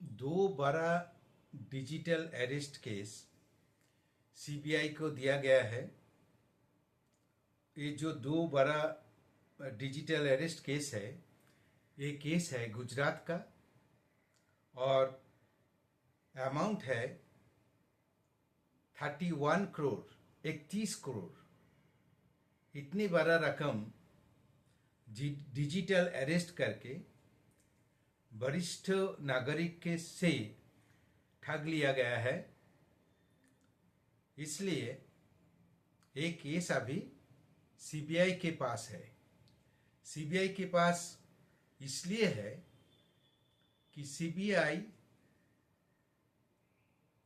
दो बड़ा digital arrest case CBI को दिया गया है। ये जो दो बड़ा डिजिटल अरेस्ट केस है, ये केस है गुजरात का और अमाउंट है 31 करोड़, 31 करोड़। इतनी बड़ा रकम डिजिटल अरेस्ट करके वरिष्ठ नागरिक के से ठग लिया गया है। इसलिए एक केस अभी सीबीआई के पास है। सीबीआई के पास इसलिए है कि सीबीआई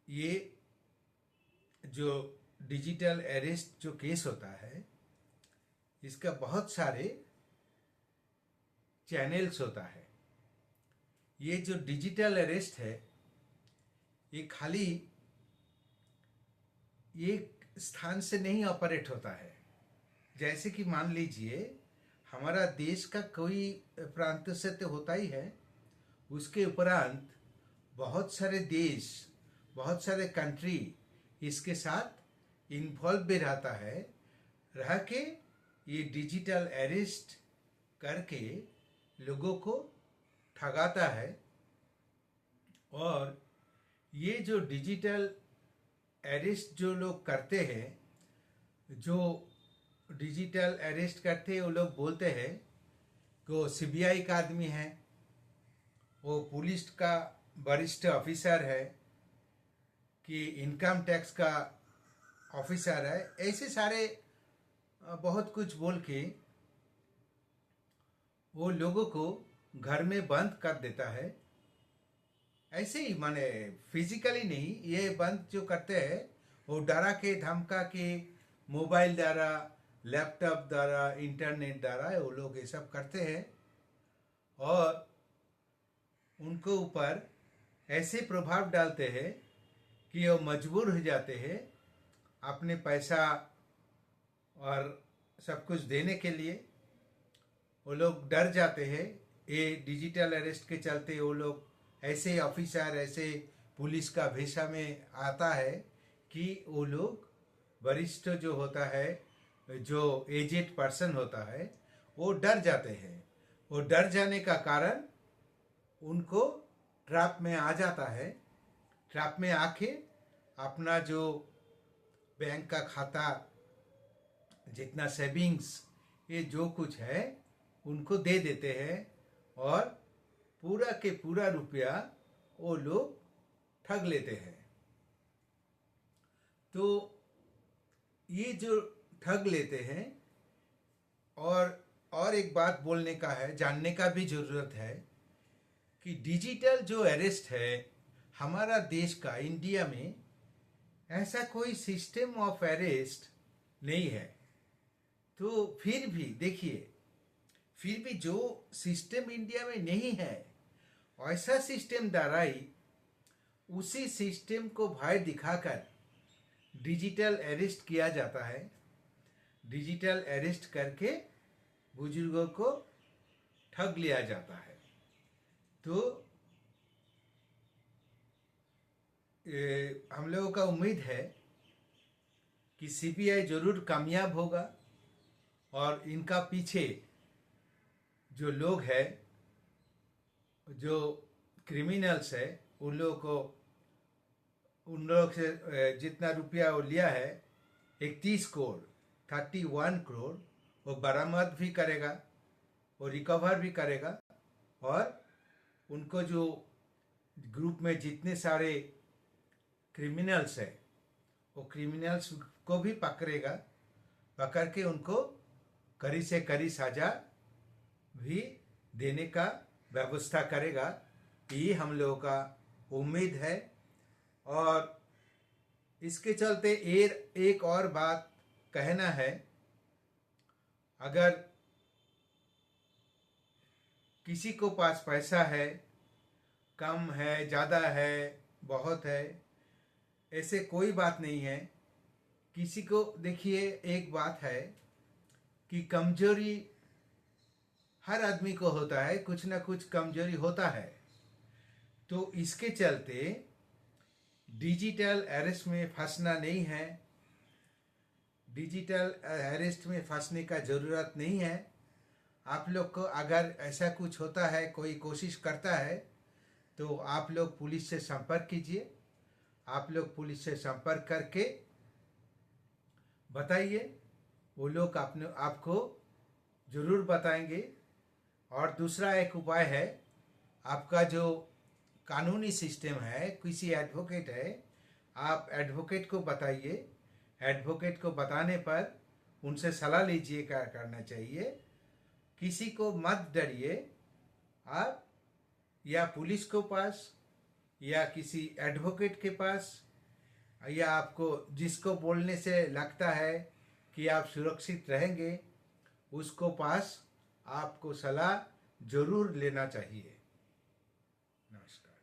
ये जो डिजिटल अरेस्ट जो केस होता है, इसका बहुत सारे चैनल्स होता है। ये जो डिजिटल अरेस्ट है, ये खाली एक स्थान से नहीं ऑपरेट होता है। जैसे कि मान लीजिए हमारा देश का कोई प्रांत से तो होता ही है, उसके उपरांत बहुत सारे देश, बहुत सारे कंट्री इसके साथ इन्वॉल्व भी रहता है। रह के ये डिजिटल अरेस्ट करके लोगों को ठगाता है। और ये जो डिजिटल अरेस्ट जो लोग करते हैं, जो डिजिटल अरेस्ट करते हैं, वो लोग बोलते हैं कि वो सीबीआई का आदमी है, वो पुलिस का वरिष्ठ ऑफिसर है, कि इनकम टैक्स का ऑफिसर है। ऐसे सारे बहुत कुछ बोल के वो लोगों को घर में बंद कर देता है। ऐसे ही माने फिजिकली नहीं, ये बंद जो करते हैं वो डरा के धमका के मोबाइल द्वारा, लैपटॉप द्वारा, इंटरनेट द्वारा वो लोग ये सब करते हैं। और उनको ऊपर ऐसे प्रभाव डालते हैं कि वो मजबूर हो जाते हैं अपने पैसा और सब कुछ देने के लिए। वो लोग डर जाते हैं। ये डिजिटल अरेस्ट के चलते वो लोग ऐसे ऑफिसर, ऐसे पुलिस का भेषा में आता है कि वो लोग वरिष्ठ जो होता है, जो एजेड पर्सन होता है, वो डर जाते हैं। वो डर जाने का कारण उनको ट्रैप में आ जाता है। ट्रैप में आके अपना जो बैंक का खाता, जितना सेविंग्स, ये जो कुछ है उनको दे देते हैं और पूरा के पूरा रुपया वो लोग ठग लेते हैं। तो ये जो ठग लेते हैं, और एक बात बोलने का है, जानने का भी जरूरत है कि डिजिटल जो अरेस्ट है हमारा देश का, इंडिया में ऐसा कोई सिस्टम ऑफ अरेस्ट नहीं है। तो फिर भी देखिए, फिर भी जो सिस्टम इंडिया में नहीं है, ऐसा सिस्टम द्वारा ही उसी सिस्टम को भय दिखाकर डिजिटल अरेस्ट किया जाता है। डिजिटल अरेस्ट करके बुजुर्गों को ठग लिया जाता है। तो हम लोगों का उम्मीद है कि सीबीआई जरूर कामयाब होगा और इनका पीछे जो लोग हैं, जो क्रिमिनल्स है, उन लोगों को, उन लोग से जितना रुपया वो लिया है, 31 करोड़, 31 करोड़, वो बरामद भी करेगा, वो रिकवर भी करेगा। और उनको जो ग्रुप में जितने सारे क्रिमिनल्स है, वो क्रिमिनल्स को भी पकड़ेगा, पकड़ के उनको कड़ी से कड़ी सजा भी देने का व्यवस्था करेगा। ये हम लोगों का उम्मीद है। और इसके चलते एक और बात कहना है, अगर किसी को पास पैसा है, कम है, ज़्यादा है, बहुत है, ऐसे कोई बात नहीं है। किसी को, देखिए एक बात है कि कमजोरी हर आदमी को होता है, कुछ ना कुछ कमजोरी होता है। तो इसके चलते डिजिटल अरेस्ट में फंसना नहीं है, डिजिटल अरेस्ट में फंसने का ज़रूरत नहीं है। आप लोग को अगर ऐसा कुछ होता है, कोई कोशिश करता है, तो आप लोग पुलिस से संपर्क कीजिए। आप लोग पुलिस से संपर्क करके बताइए, वो लोग अपने आपको ज़रूर बताएंगे। और दूसरा एक उपाय है, आपका जो कानूनी सिस्टम है, किसी एडवोकेट है, आप एडवोकेट को बताइए। एडवोकेट को बताने पर उनसे सलाह लीजिए क्या करना चाहिए। किसी को मत डरिए, आप या पुलिस को पास या किसी एडवोकेट के पास, या आपको जिसको बोलने से लगता है कि आप सुरक्षित रहेंगे, उसको पास आपको सलाह जरूर लेना चाहिए। नमस्कार।